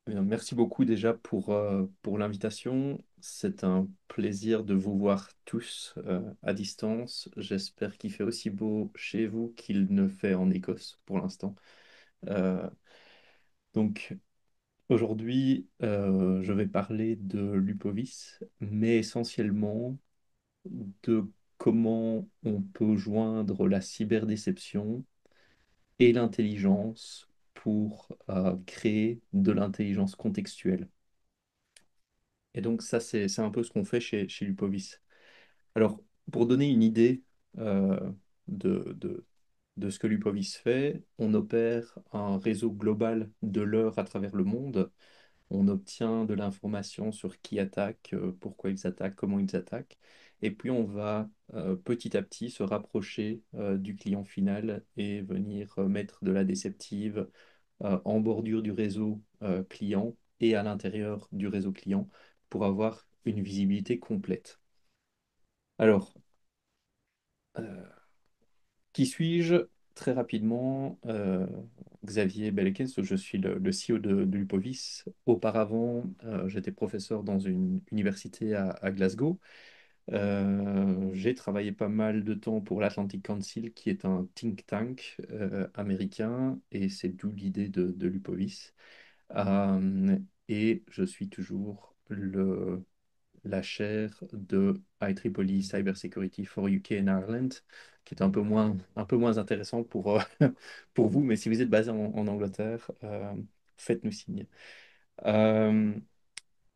Merci beaucoup déjà pour l'invitation. C'est un plaisir de vous voir tous à distance. J'espère qu'il fait aussi beau chez vous qu'il ne fait en Écosse pour l'instant. Euh, donc aujourd'hui, je vais parler de l'UPOVIS, mais essentiellement de comment on peut joindre la cyberdéception et l'intelligence pour créer de l'intelligence contextuelle. Et donc ça, c'est un peu ce qu'on fait chez Lupovis. Alors, pour donner une idée euh, de, de, de ce que Lupovis fait, on opère un réseau global de l'heure à travers le monde. On obtient de l'information sur qui attaque, pourquoi ils attaquent, comment ils attaquent. Et puis on va petit à petit se rapprocher du client final et venir mettre de la déceptive en bordure du réseau client et à l'intérieur du réseau client pour avoir une visibilité complète. Alors, euh, qui suis-je? Très rapidement, Xavier Belkens, je suis le CEO de l'UPOVIS. Auparavant, j'étais professeur dans une université à Glasgow. J'ai travaillé pas mal de temps pour l'Atlantic Council, qui est un think tank américain, et c'est d'où l'idée de l'UPOVIS. Euh, et je suis toujours la chaire de IEEE Cybersecurity for UK and Ireland, qui est un peu moins intéressant pour vous, mais si vous êtes basé en Angleterre, faites-nous signe. Euh,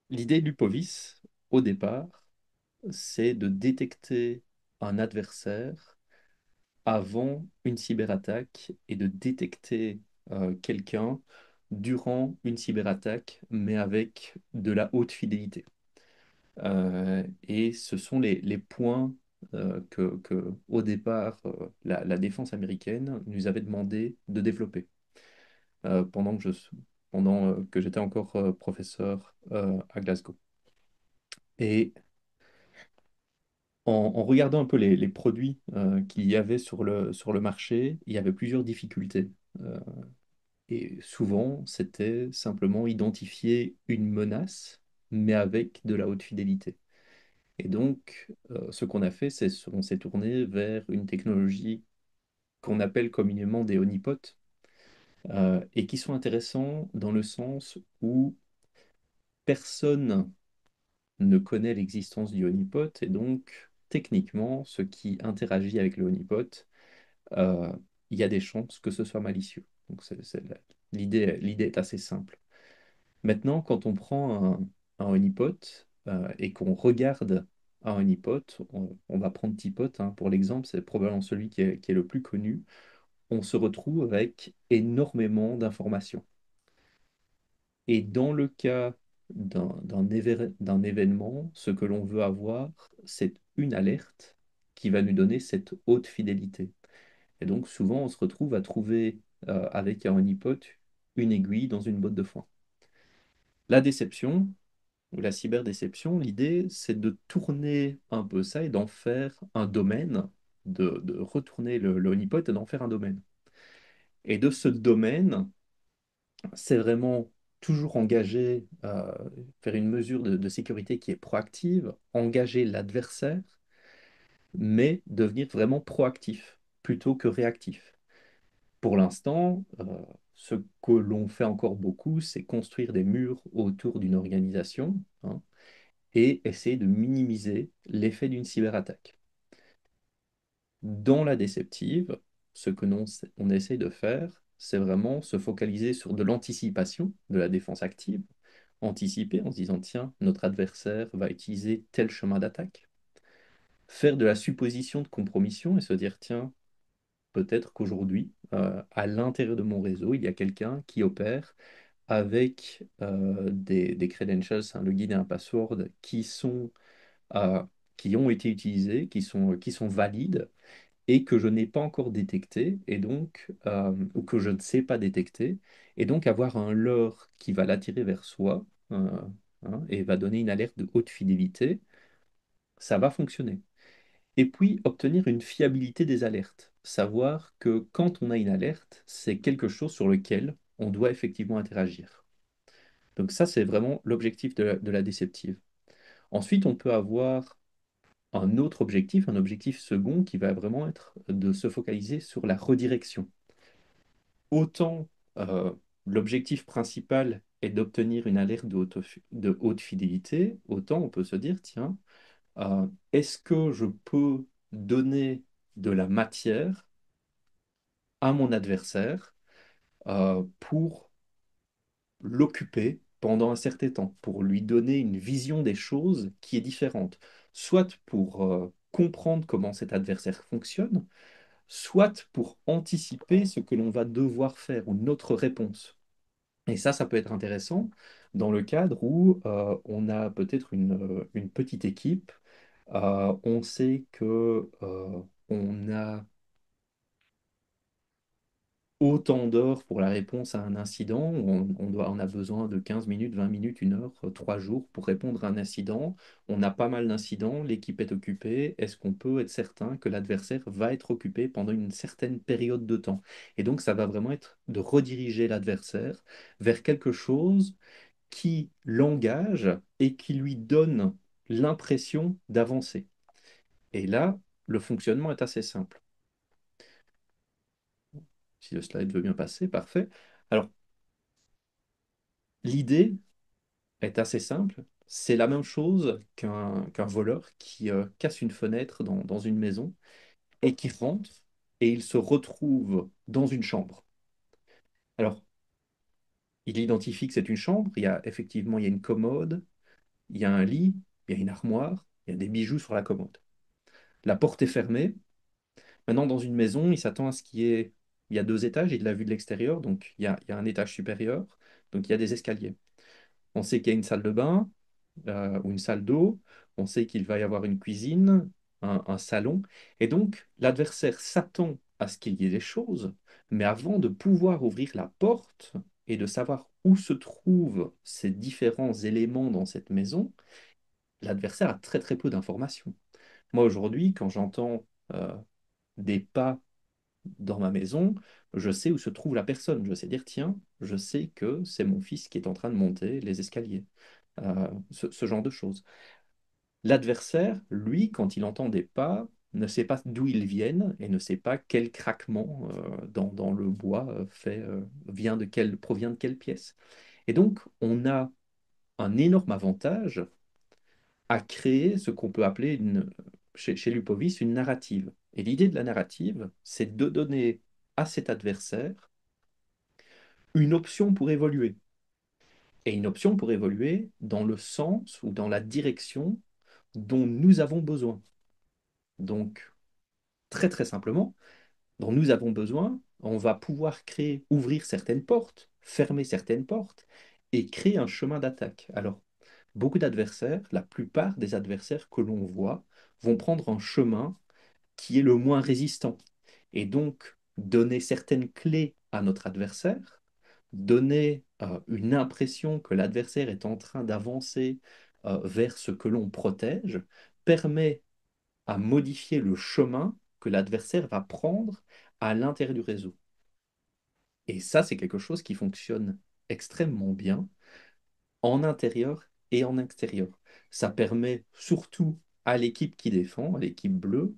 L'idée du POVIS, au départ, c'est de détecter un adversaire avant une cyberattaque et de détecter quelqu'un durant une cyberattaque, mais avec de la haute fidélité. Et ce sont les points au départ, la défense américaine nous avait demandé de développer pendant pendant que j'étais encore professeur à Glasgow. Et en regardant un peu les produits qu'il y avait sur le marché, il y avait plusieurs difficultés. Euh, et souvent, c'était simplement identifier une menace, mais avec de la haute fidélité. Et donc, ce qu'on a fait, c'est on s'est tourné vers une technologie qu'on appelle communément des honeypots, et qui sont intéressants dans le sens où personne ne connaît l'existence du honeypot, et donc, techniquement, ce qui interagit avec le honeypot, euh, il y a des chances que ce soit malicieux. Donc, l'idée est assez simple. Maintenant, quand on prend un honeypot et qu'on regarde un honeypot, on va prendre Tipot pour l'exemple, c'est probablement celui qui est le plus connu, on se retrouve avec énormément d'informations. Et dans le cas d'un événement, ce que l'on veut avoir, c'est une alerte qui va nous donner cette haute fidélité. Et donc souvent, on se retrouve à trouver avec un honeypot une aiguille dans une botte de foin. La déception, ou la cyberdéception, l'idée, c'est de tourner un peu ça et d'en faire un domaine, de retourner le honeypot et d'en faire un domaine. Et de ce domaine, c'est vraiment toujours engager, faire une mesure de sécurité qui est proactive, engager l'adversaire, mais devenir vraiment proactif plutôt que réactif. Pour l'instant, ce que l'on fait encore beaucoup, c'est construire des murs autour d'une organisation, hein, et essayer de minimiser l'effet d'une cyberattaque. Dans la déceptive, ce que on essaye de faire, c'est vraiment se focaliser sur de l'anticipation, de la défense active, anticiper en se disant, tiens, notre adversaire va utiliser tel chemin d'attaque, faire de la supposition de compromission et se dire, tiens, peut-être qu'aujourd'hui, à l'intérieur de mon réseau, il y a quelqu'un qui opère avec des credentials, un login et un password euh, qui ont été utilisés, qui sont valides et que je n'ai pas encore détecté, et donc, ou que je ne sais pas détecter, et donc avoir un leurre qui va l'attirer vers soi, et va donner une alerte de haute fidélité, ça va fonctionner. Et puis, obtenir une fiabilité des alertes, savoir que quand on a une alerte, c'est quelque chose sur lequel on doit effectivement interagir. Donc ça, c'est vraiment l'objectif de la déceptive. Ensuite, on peut avoir un autre objectif, un objectif second qui va vraiment être de se focaliser sur la redirection. Autant l'objectif principal est d'obtenir une alerte de haute fidélité, autant on peut se dire, tiens, est-ce que je peux donner de la matière à mon adversaire pour l'occuper pendant un certain temps, pour lui donner une vision des choses qui est différente, soit pour comprendre comment cet adversaire fonctionne, soit pour anticiper ce que l'on va devoir faire ou notre réponse. Et ça peut être intéressant dans le cadre où on a peut-être une petite équipe, on sait que on a autant d'heures pour la réponse à un incident. On a besoin de 15 minutes, 20 minutes, 1 heure, 3 jours pour répondre à un incident. On a pas mal d'incidents, l'équipe est occupée. Est-ce qu'on peut être certain que l'adversaire va être occupé pendant une certaine période de temps? Et donc, ça va vraiment être de rediriger l'adversaire vers quelque chose qui l'engage et qui lui donne l'impression d'avancer. Et là, le fonctionnement est assez simple. Si le slide veut bien passer, parfait. Alors, l'idée est assez simple. C'est la même chose qu'un voleur qui casse une fenêtre dans une maison et qui rentre et il se retrouve dans une chambre. Alors, il identifie que c'est une chambre. Il y a une commode, il y a un lit, il y a une armoire, il y a des bijoux sur la commode. La porte est fermée. Maintenant, dans une maison, il s'attend à ce qu'il y ait... Il y a 2 étages, il l'a vu de l'extérieur, donc il y a un étage supérieur, donc il y a des escaliers. On sait qu'il y a une salle de bain, ou une salle d'eau. On sait qu'il va y avoir une cuisine, un salon. Et donc, l'adversaire s'attend à ce qu'il y ait des choses, mais avant de pouvoir ouvrir la porte et de savoir où se trouvent ces différents éléments dans cette maison, l'adversaire a très très peu d'informations. Moi, aujourd'hui, quand j'entends des pas dans ma maison, je sais où se trouve la personne. Je sais dire, tiens, je sais que c'est mon fils qui est en train de monter les escaliers. Ce genre de choses. L'adversaire, lui, quand il entend des pas, ne sait pas d'où ils viennent et ne sait pas quel craquement dans le bois provient de quelle pièce. Et donc, on a un énorme avantage à créer ce qu'on peut appeler chez Lupovis une narrative. Et l'idée de la narrative, c'est de donner à cet adversaire une option pour évoluer. Et une option pour évoluer dans le sens ou dans la direction dont nous avons besoin. Donc, très très simplement, dont nous avons besoin, on va pouvoir créer, ouvrir certaines portes, fermer certaines portes et créer un chemin d'attaque. Alors, beaucoup d'adversaires, la plupart des adversaires que l'on voit, vont prendre un chemin qui est le moins résistant. Et donc, donner certaines clés à notre adversaire, donner une impression que l'adversaire est en train d'avancer vers ce que l'on protège, permet à modifier le chemin que l'adversaire va prendre à l'intérieur du réseau. Et ça, c'est quelque chose qui fonctionne extrêmement bien en intérieur et en extérieur. Ça permet surtout à l'équipe qui défend, à l'équipe bleue,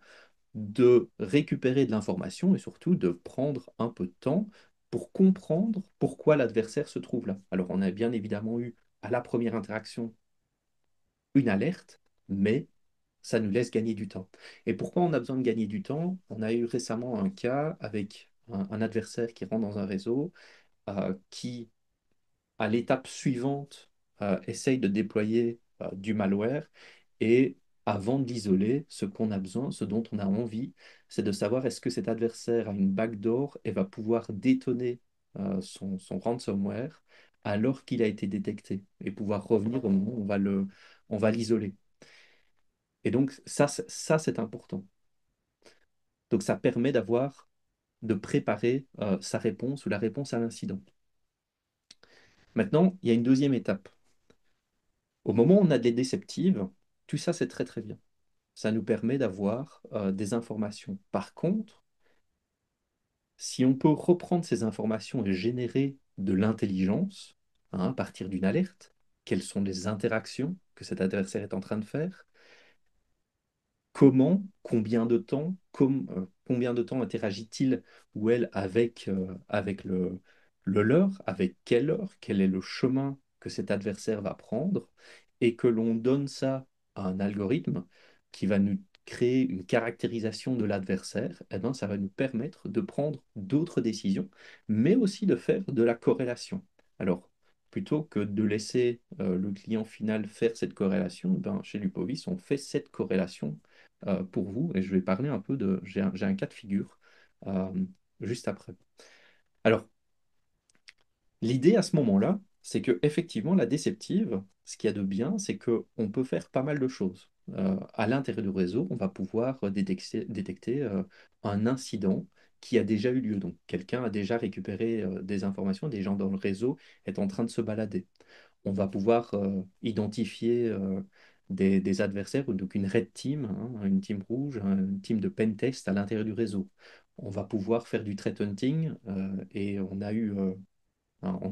de récupérer de l'information et surtout de prendre un peu de temps pour comprendre pourquoi l'adversaire se trouve là. Alors, on a bien évidemment eu à la première interaction une alerte, mais ça nous laisse gagner du temps. Et pourquoi on a besoin de gagner du temps? On a eu récemment un cas avec un adversaire qui rentre dans un réseau, qui, à l'étape suivante, essaye de déployer du malware. Et avant de l'isoler, ce qu'on a besoin, ce dont on a envie, c'est de savoir est-ce que cet adversaire a une backdoor et va pouvoir détonner son ransomware alors qu'il a été détecté et pouvoir revenir au moment où on va l'isoler. Et donc, ça c'est important. Donc, ça permet de préparer sa réponse ou la réponse à l'incident. Maintenant, il y a une deuxième étape. Au moment où on a des déceptives, tout ça, c'est très très bien. Ça nous permet d'avoir des informations. Par contre, si on peut reprendre ces informations et générer de l'intelligence, hein, à partir d'une alerte, quelles sont les interactions que cet adversaire est en train de faire, comment, combien de temps interagit-il ou elle avec, avec le leur, avec quelle heure, quel est le chemin que cet adversaire va prendre, et que l'on donne ça à un algorithme qui va nous créer une caractérisation de l'adversaire, eh ben, ça va nous permettre de prendre d'autres décisions, mais aussi de faire de la corrélation. Alors, plutôt que de laisser le client final faire cette corrélation, eh ben, chez Lupovis, on fait cette corrélation pour vous et je vais parler un peu de... j'ai un cas de figure euh, juste après. Alors, l'idée à ce moment-là, c'est que effectivement la déceptive, ce qu'il y a de bien, c'est que on peut faire pas mal de choses. À l'intérieur du réseau, on va pouvoir détecter un incident qui a déjà eu lieu. Donc, quelqu'un a déjà récupéré des informations, des gens dans le réseau est en train de se balader. On va pouvoir identifier des adversaires, donc une red team, hein, une team rouge, une team de pen test à l'intérieur du réseau. On va pouvoir faire du threat hunting et on a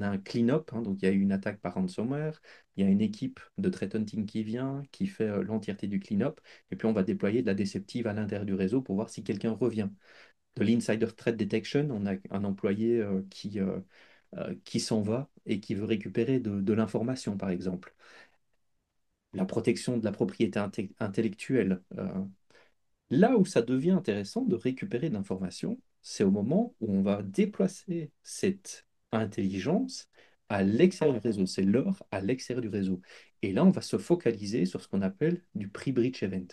un clean-up, hein, donc il y a eu une attaque par ransomware, il y a une équipe de threat hunting qui vient, qui fait l'entièreté du clean-up, et puis on va déployer de la déceptive à l'intérieur du réseau pour voir si quelqu'un revient. De l'insider threat detection, on a un employé qui s'en va et qui veut récupérer de l'information, par exemple. La protection de la propriété intellectuelle. Là où ça devient intéressant de récupérer de l'information, c'est au moment où on va déplacer cette intelligence à l'extérieur du réseau. C'est l'or à l'extérieur du réseau. Et là, on va se focaliser sur ce qu'on appelle du pre-breach event.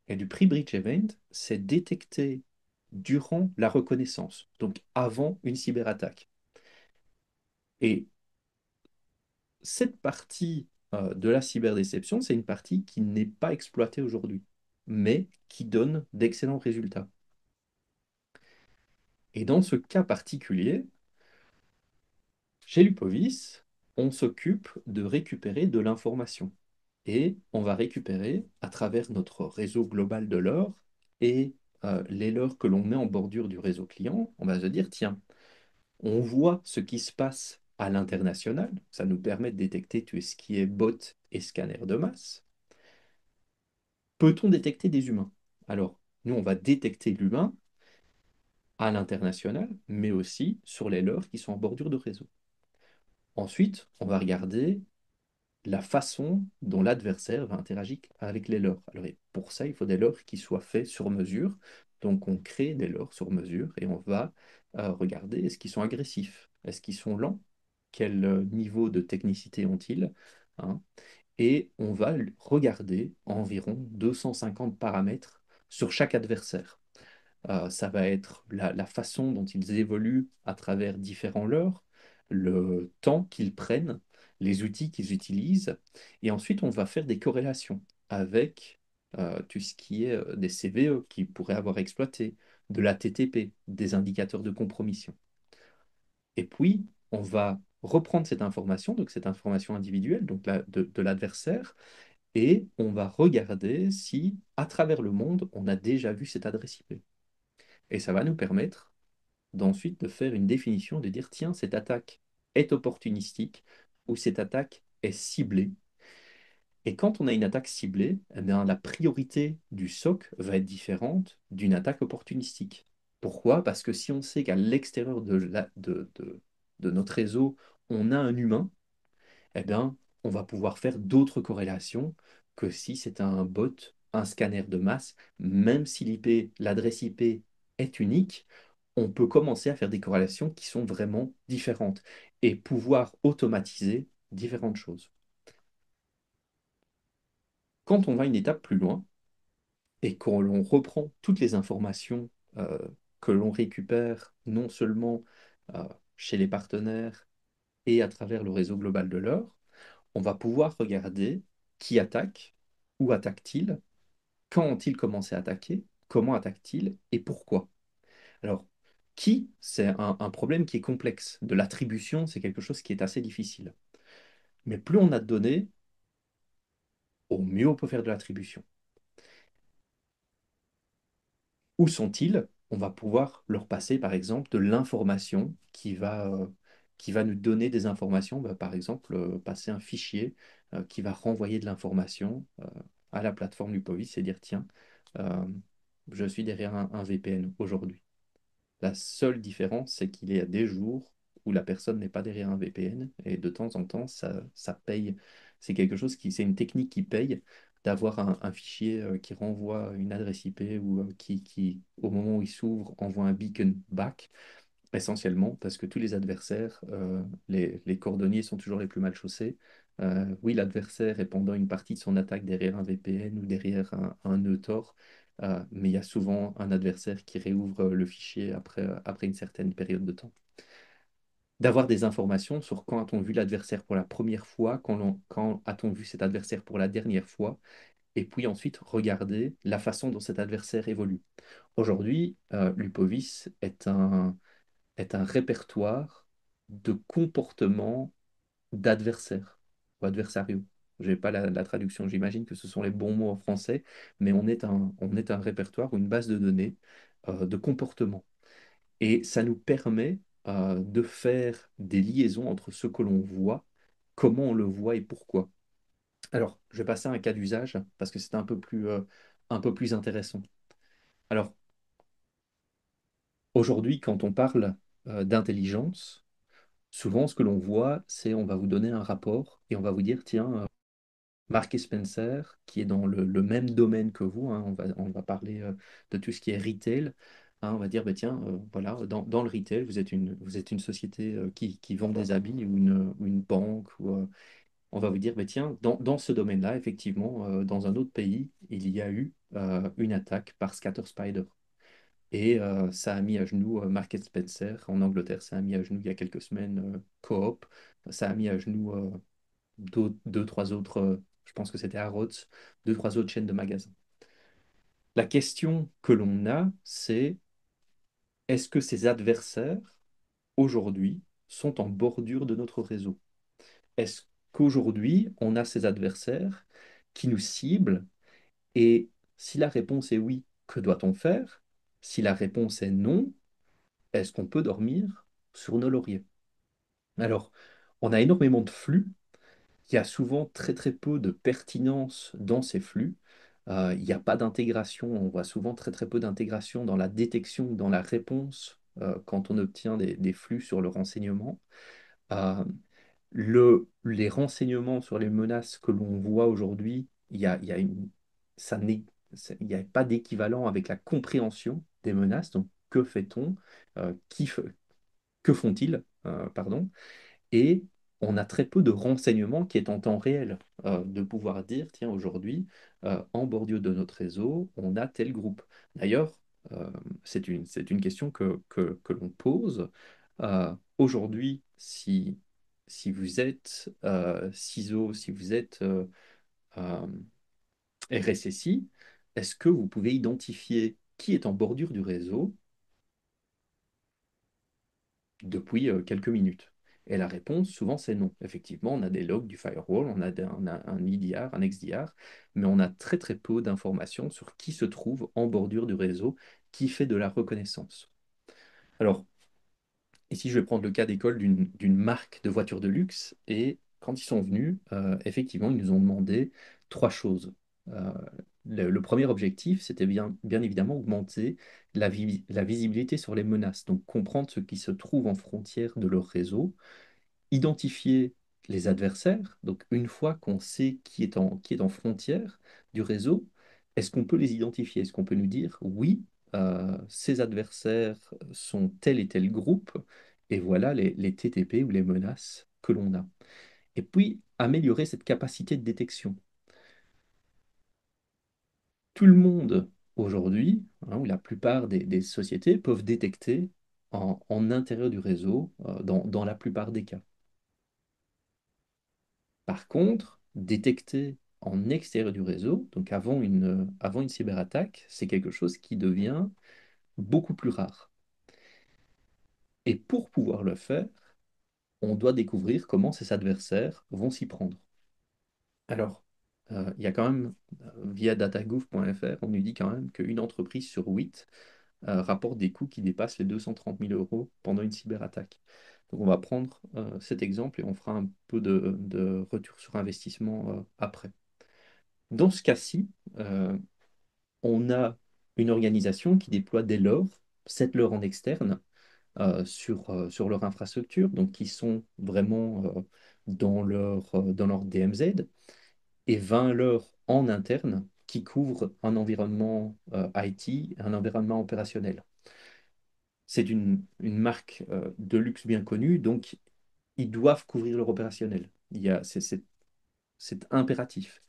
Et du pre-breach event, c'est détecté durant la reconnaissance, donc avant une cyberattaque. Et cette partie de la cyberdéception, c'est une partie qui n'est pas exploitée aujourd'hui, mais qui donne d'excellents résultats. Et dans ce cas particulier, chez Lupovis, on s'occupe de récupérer de l'information. Et on va récupérer, à travers notre réseau global de l'or et les leurres que l'on met en bordure du réseau client, on va se dire, tiens, on voit ce qui se passe à l'international, ça nous permet de détecter tout ce qui est bot et scanner de masse. Peut-on détecter des humains? Alors, nous, on va détecter l'humain à l'international, mais aussi sur les leurs qui sont en bordure de réseau. Ensuite, on va regarder la façon dont l'adversaire va interagir avec les leurs. Alors, et pour ça, il faut des leurs qui soient faits sur mesure. Donc, on crée des leurs sur mesure et on va regarder est-ce qu'ils sont agressifs, est-ce qu'ils sont lents, quel niveau de technicité ont-ils, hein. Et on va regarder environ 250 paramètres sur chaque adversaire. Ça va être la façon dont ils évoluent à travers différents leurs, le temps qu'ils prennent, les outils qu'ils utilisent, et ensuite on va faire des corrélations avec tout ce qui est des CVE qu'ils pourraient avoir exploité, de la TTP, des indicateurs de compromission. Et puis, on va reprendre cette information, donc cette information individuelle, donc de l'adversaire, et on va regarder si, à travers le monde, on a déjà vu cette adresse IP. Et ça va nous permettre d'ensuite de faire une définition, de dire, tiens, cette attaque est opportunistique ou cette attaque est ciblée. Et quand on a une attaque ciblée, eh bien, la priorité du SOC va être différente d'une attaque opportunistique. Pourquoi? Parce que si on sait qu'à l'extérieur de notre réseau, on a un humain, eh bien, on va pouvoir faire d'autres corrélations que si c'est un bot, un scanner de masse, même si l'adresse IP est unique, on peut commencer à faire des corrélations qui sont vraiment différentes et pouvoir automatiser différentes choses. Quand on va une étape plus loin et qu'on l'on reprend toutes les informations euh, que l'on récupère non seulement euh, chez les partenaires et à travers le réseau global de l'or, on va pouvoir regarder qui attaque, où attaque-t-il, quand ont-ils commencé à attaquer, comment attaque-t-il et pourquoi. Alors, qui, c'est un problème qui est complexe. De l'attribution, c'est quelque chose qui est assez difficile. Mais plus on a de données, au mieux on peut faire de l'attribution. Où sont-ils? On va pouvoir leur passer, par exemple, de l'information qui va nous donner des informations, bah, par exemple, passer un fichier qui va renvoyer de l'information à la plateforme du POVIS et dire, tiens, euh, je suis derrière un VPN aujourd'hui. La seule différence, c'est qu'il y a des jours où la personne n'est pas derrière un VPN et de temps en temps, ça paye. C'est quelque chose qui, c'est une technique qui paye d'avoir un fichier qui renvoie une adresse IP ou au moment où il s'ouvre, envoie un beacon back, essentiellement parce que tous les adversaires, les cordonniers sont toujours les plus mal chaussés. Oui, l'adversaire est pendant une partie de son attaque derrière un VPN ou derrière un nœud Tor, mais il y a souvent un adversaire qui réouvre le fichier après une certaine période de temps. D'avoir des informations sur quand a-t-on vu l'adversaire pour la première fois, quand a-t-on vu cet adversaire pour la dernière fois, et puis ensuite regarder la façon dont cet adversaire évolue. Aujourd'hui, l'UPOVIS est un répertoire de comportements d'adversaires ou adversariaux. Je n'ai pas la traduction, j'imagine que ce sont les bons mots en français, mais on est un répertoire ou une base de données de comportements. Et ça nous permet de faire des liaisons entre ce que l'on voit, comment on le voit et pourquoi. Alors, je vais passer à un cas d'usage parce que c'est un peu plus intéressant. Alors, aujourd'hui, quand on parle d'intelligence, souvent, ce que l'on voit, c'est on va vous donner un rapport et on va vous dire, tiens, Mark et Spencer, qui est dans le même domaine que vous, hein, on va parler de tout ce qui est retail, hein, on va dire, bah, tiens, voilà, dans le retail, vous êtes une société qui vend des habits ou une banque, on va vous dire, bah, tiens, dans ce domaine-là, effectivement, dans un autre pays, il y a eu une attaque par Scatter Spider. Et ça a mis à genoux Market Spencer en Angleterre, ça a mis à genoux il y a quelques semaines Coop, ça a mis à genoux deux, trois autres, je pense que c'était Harrods, deux, trois autres chaînes de magasins. La question que l'on a, c'est est-ce que ces adversaires, aujourd'hui, sont en bordure de notre réseau? Est-ce qu'aujourd'hui, on a ces adversaires qui nous ciblent? Et si la réponse est oui, que doit-on faire? Si la réponse est non, est-ce qu'on peut dormir sur nos lauriers? Alors, on a énormément de flux. Il y a souvent très très peu de pertinence dans ces flux. Il n'y a pas d'intégration. On voit souvent très très peu d'intégration dans la détection, dans la réponse quand on obtient des flux sur le renseignement. Euh, les renseignements sur les menaces que l'on voit aujourd'hui, il n'y a pas d'équivalent avec la compréhension des menaces. Donc, que fait-on? Que font-ils? Pardon. Et on a très peu de renseignements qui est en temps réel, de pouvoir dire, tiens, aujourd'hui, en bordure de notre réseau, on a tel groupe. D'ailleurs, c'est une question que l'on pose. Aujourd'hui, si vous êtes CISO, si vous êtes euh, RSSI, est-ce que vous pouvez identifier qui est en bordure du réseau depuis quelques minutes? Et la réponse, souvent, c'est non. Effectivement, on a des logs du firewall, on a un EDR, un XDR, mais on a très très peu d'informations sur qui se trouve en bordure du réseau, qui fait de la reconnaissance. Alors, ici, je vais prendre le cas d'école d'une marque de voitures de luxe, et quand ils sont venus, effectivement, ils nous ont demandé trois choses. Euh, le premier objectif, c'était bien évidemment augmenter la visibilité sur les menaces, donc comprendre ce qui se trouve en frontière de leur réseau, identifier les adversaires. Donc, une fois qu'on sait qui est en frontière du réseau, est-ce qu'on peut les identifier? Est-ce qu'on peut nous dire, oui, ces adversaires sont tel et tel groupe, et voilà les TTP ou les menaces que l'on a. Et puis, améliorer cette capacité de détection. Tout le monde aujourd'hui, hein, ou la plupart des sociétés, peuvent détecter en intérieur du réseau, dans la plupart des cas. Par contre, détecter en extérieur du réseau, donc avant une cyberattaque, c'est quelque chose qui devient beaucoup plus rare. Et pour pouvoir le faire, on doit découvrir comment ces adversaires vont s'y prendre. Alors, il y a quand même, via datagouv.fr, on nous dit quand même qu'une entreprise sur 8 rapporte des coûts qui dépassent les 230 000 € pendant une cyberattaque. Donc on va prendre cet exemple et on fera un peu de retour sur investissement après. Dans ce cas-ci, on a une organisation qui déploie des leurres, 7 leurres en externe, sur leur infrastructure, donc qui sont vraiment dans leur DMZ, et 20 leurres en interne qui couvrent un environnement IT, un environnement opérationnel. C'est une marque de luxe bien connue, donc ils doivent couvrir leur opérationnel. C'est impératif.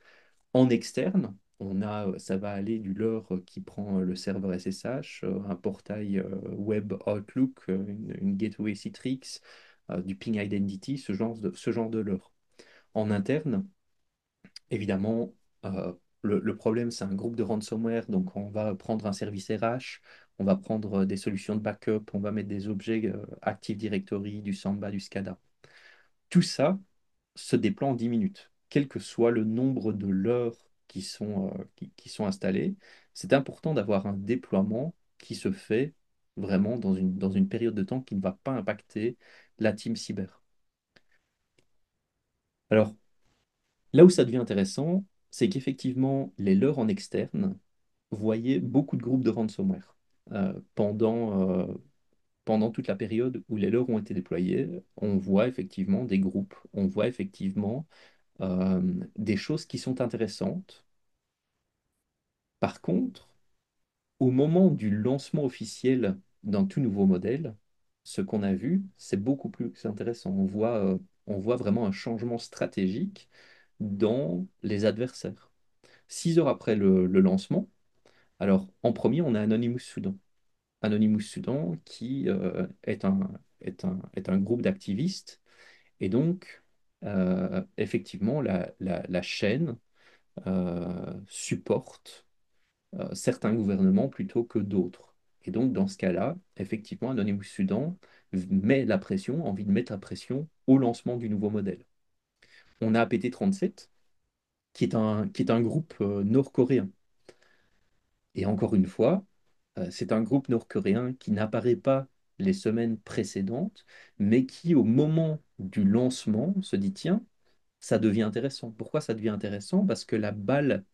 En externe, ça va aller du leurre qui prend le serveur SSH, un portail web Outlook, une gateway Citrix, du ping identity, ce genre de leurre. En interne, évidemment, le problème, c'est un groupe de ransomware, donc on va prendre un service RH, on va prendre des solutions de backup, on va mettre des objets Active Directory, du Samba, du SCADA. Tout ça se déploie en 10 minutes, quel que soit le nombre de leurres qui sont installés. C'est important d'avoir un déploiement qui se fait vraiment dans une période de temps qui ne va pas impacter la team cyber. Alors, là où ça devient intéressant, c'est qu'effectivement, les leurres en externe voyaient beaucoup de groupes de ransomware. Pendant toute la période où les leurres ont été déployés, on voit effectivement des groupes, on voit effectivement euh, des choses qui sont intéressantes. Par contre, au moment du lancement officiel d'un tout nouveau modèle, ce qu'on a vu, c'est beaucoup plus intéressant. On voit vraiment un changement stratégique dans les adversaires. 6 heures après le lancement, alors en premier, on a Anonymous Sudan. Anonymous Sudan qui est un groupe d'activistes. Et donc, effectivement, la chaîne supporte certains gouvernements plutôt que d'autres. Et donc, dans ce cas-là, effectivement, Anonymous Sudan met la pression, envie de mettre la pression au lancement du nouveau modèle. On a APT37, qui est un groupe nord-coréen. Et encore une fois, c'est un groupe nord-coréen qui n'apparaît pas les semaines précédentes, mais qui, au moment du lancement, se dit, tiens, ça devient intéressant. Pourquoi ça devient intéressant? Parce que la balle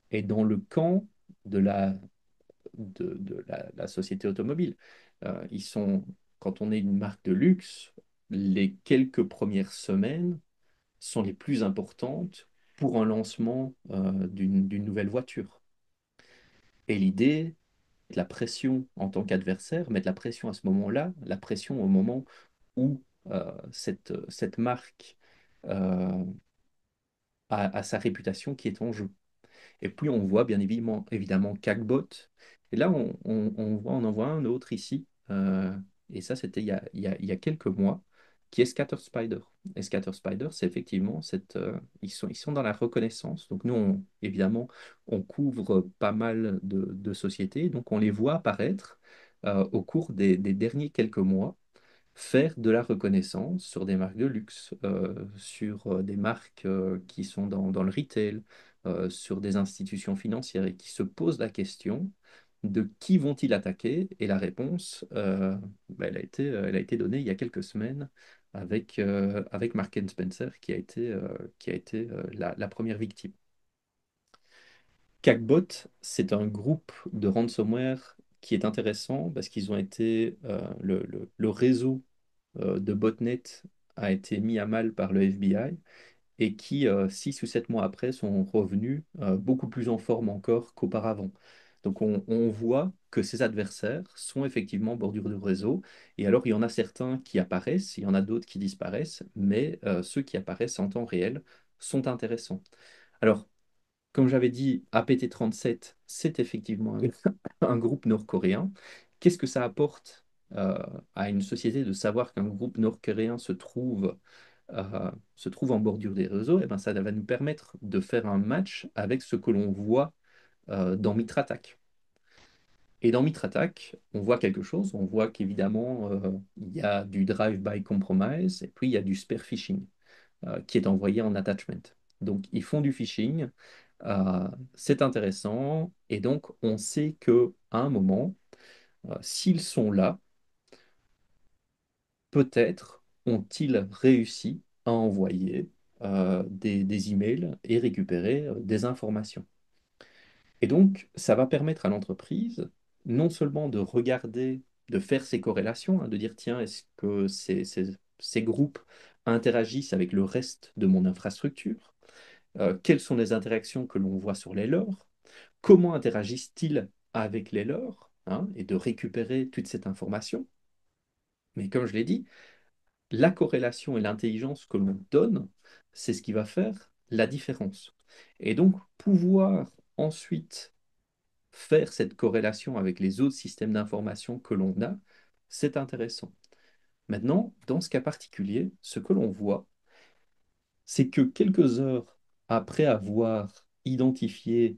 est dans le camp de la société automobile. Quand on est une marque de luxe, les quelques premières semaines sont les plus importantes pour un lancement d'une nouvelle voiture. Et l'idée, de la pression en tant qu'adversaire, mettre la pression à ce moment-là, la pression au moment où cette marque euh, a sa réputation qui est en jeu. Et puis on voit bien évidemment Cagbot. Et là, on en voit un autre ici. Et ça, c'était il y a quelques mois, qui est Scatter Spider. Et Scatter Spider, c'est effectivement ils sont dans la reconnaissance. Donc nous, évidemment, on couvre pas mal de sociétés. Donc on les voit apparaître au cours des derniers quelques mois faire de la reconnaissance sur des marques de luxe, sur des marques qui sont dans le retail, sur des institutions financières et qui se posent la question de qui vont-ils attaquer? Et la réponse, bah, elle a été donnée il y a quelques semaines avec Mark Spencer qui a été la première victime. Cagbot, c'est un groupe de ransomware qui est intéressant parce qu'ils ont été le réseau de botnet a été mis à mal par le FBI et qui, 6 ou 7 mois après, sont revenus beaucoup plus en forme encore qu'auparavant. Donc on voit que ces adversaires sont effectivement en bordure de réseau. Et alors, il y en a certains qui apparaissent, il y en a d'autres qui disparaissent, mais ceux qui apparaissent en temps réel sont intéressants. Alors, comme j'avais dit, APT37, c'est effectivement un groupe nord-coréen. Qu'est-ce que ça apporte à une société de savoir qu'un groupe nord-coréen se trouve en bordure des réseaux? Eh ben, ça va nous permettre de faire un match avec ce que l'on voit dans Mitrattack. Et dans Mitrattack, on voit quelque chose. On voit qu'évidemment, il y a du drive-by compromise et puis il y a du spear phishing qui est envoyé en attachment. Donc, ils font du phishing, c'est intéressant, et donc on sait que à un moment, s'ils sont là, peut-être ont-ils réussi à envoyer des emails et récupérer des informations. Et donc, ça va permettre à l'entreprise non seulement de regarder, de faire ces corrélations, hein, de dire, tiens, est-ce que ces groupes interagissent avec le reste de mon infrastructure? Quelles sont les interactions que l'on voit sur les leurs? Comment interagissent-ils avec les leurs? Hein, et de récupérer toute cette information. Mais comme je l'ai dit, la corrélation et l'intelligence que l'on donne, c'est ce qui va faire la différence. Et donc, pouvoir ensuite faire cette corrélation avec les autres systèmes d'information que l'on a, c'est intéressant. Maintenant, dans ce cas particulier, ce que l'on voit, c'est que quelques heures après avoir identifié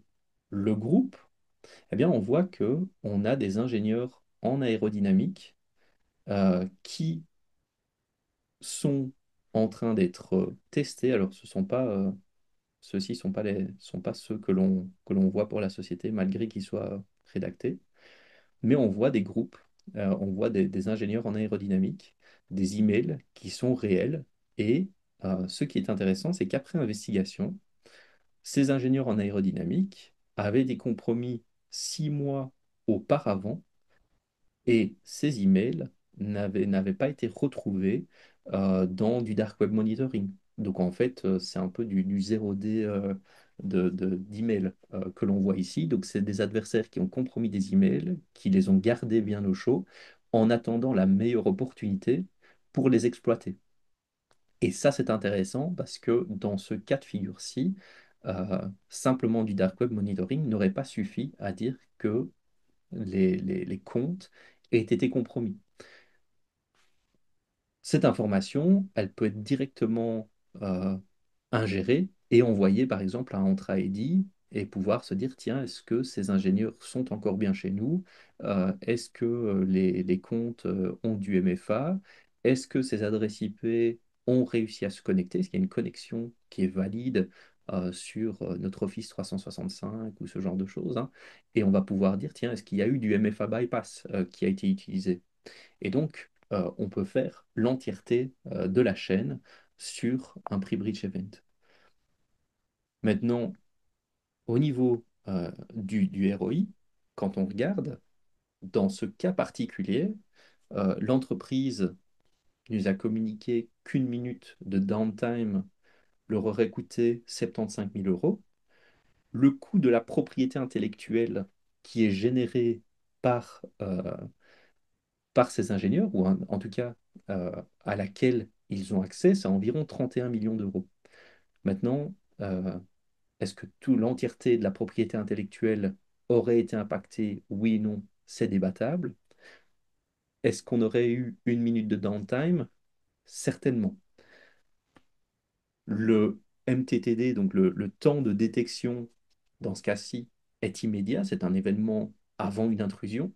le groupe, eh bien, on voit que on a des ingénieurs en aérodynamique qui sont en train d'être testés. Alors, ceux-ci sont pas ceux que l'on voit pour la société, malgré qu'ils soient rédactés. Mais on voit des groupes, on voit des ingénieurs en aérodynamique, des emails qui sont réels. Et ce qui est intéressant, c'est qu'après investigation, ces ingénieurs en aérodynamique avaient été compromis 6 mois auparavant et ces emails n'avaient pas été retrouvés dans du dark web monitoring. Donc en fait, c'est un peu du 0D d'emails que l'on voit ici. Donc c'est des adversaires qui ont compromis des emails, qui les ont gardés bien au chaud, en attendant la meilleure opportunité pour les exploiter. Et ça, c'est intéressant parce que dans ce cas de figure-ci, simplement du dark web monitoring n'aurait pas suffi à dire que les comptes aient été compromis. Cette information, elle peut être directement euh, ingérée et envoyée par exemple à Entra ID et pouvoir se dire, tiens, est-ce que ces ingénieurs sont encore bien chez nous? Est-ce que les comptes ont du MFA? Est-ce que ces adresses IP ont réussi à se connecter? Est-ce qu'il y a une connexion qui est valide sur notre Office 365 ou ce genre de choses, hein. Et on va pouvoir dire, tiens, est-ce qu'il y a eu du MFA bypass qui a été utilisé? Et donc, on peut faire l'entièreté de la chaîne sur un pre-bridge event. Maintenant, au niveau du ROI, quand on regarde, dans ce cas particulier, l'entreprise nous a communiqué qu'une minute de downtime leur aurait coûté 75 000 euros. Le coût de la propriété intellectuelle qui est généré par ces ingénieurs, ou en tout cas à laquelle ils ont accès, c'est environ 31 millions d'euros. Maintenant, est-ce que toute l'entièreté de la propriété intellectuelle aurait été impactée? Oui, non, c'est débattable. Est-ce qu'on aurait eu une minute de downtime? Certainement. Le MTTD, donc le temps de détection, dans ce cas-ci, est immédiat. C'est un événement avant une intrusion,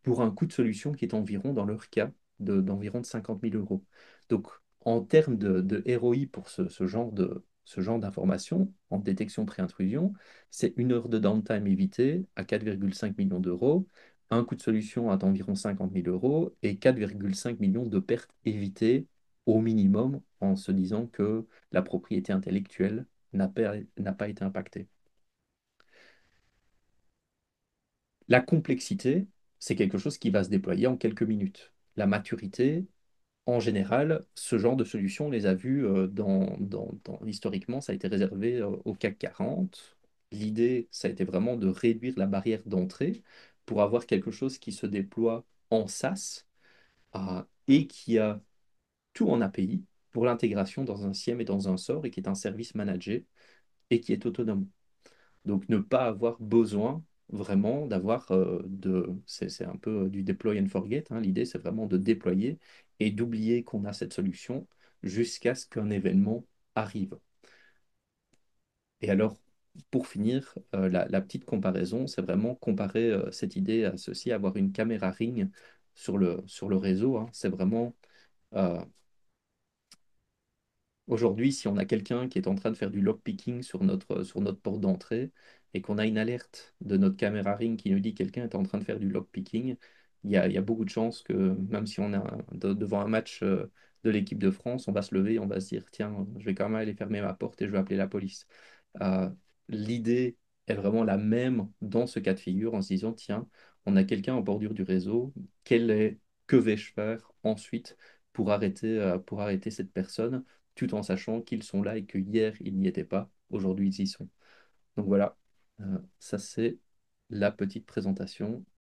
pour un coût de solution qui est environ, dans leur cas, d'environ de 50 000 euros. Donc, en termes de ROI pour ce genre d'information, en détection pré-intrusion, c'est 1 heure de downtime évité à 4,5 millions d'euros, un coût de solution à environ 50 000 euros et 4,5 millions de pertes évitées au minimum en se disant que la propriété intellectuelle n'a pas été impactée. La complexité, c'est quelque chose qui va se déployer en quelques minutes. La maturité, en général, ce genre de solution, on les a vues historiquement, ça a été réservé au CAC 40. L'idée, ça a été vraiment de réduire la barrière d'entrée pour avoir quelque chose qui se déploie en SaaS et qui a tout en API pour l'intégration dans un SIEM et dans un SOAR et qui est un service managé et qui est autonome. Donc ne pas avoir besoin vraiment d'avoir c'est un peu du deploy and forget, hein. L'idée, c'est vraiment de déployer et d'oublier qu'on a cette solution jusqu'à ce qu'un événement arrive. Et alors, pour finir, la petite comparaison, c'est vraiment comparer cette idée à ceci, avoir une caméra Ring sur le réseau, hein. C'est vraiment euh, aujourd'hui, si on a quelqu'un qui est en train de faire du lockpicking sur notre porte d'entrée et qu'on a une alerte de notre caméra Ring qui nous dit que quelqu'un est en train de faire du lockpicking, il y a beaucoup de chances que même si on est devant un match de l'équipe de France, on va se lever, on va se dire, tiens, je vais quand même aller fermer ma porte et je vais appeler la police. Euh, L'idée est vraiment la même dans ce cas de figure, en se disant, tiens, on a quelqu'un en bordure du réseau, que vais-je faire ensuite pour arrêter cette personne, tout en sachant qu'ils sont là et que hier, ils n'y étaient pas, aujourd'hui, ils y sont. Donc voilà, ça c'est la petite présentation.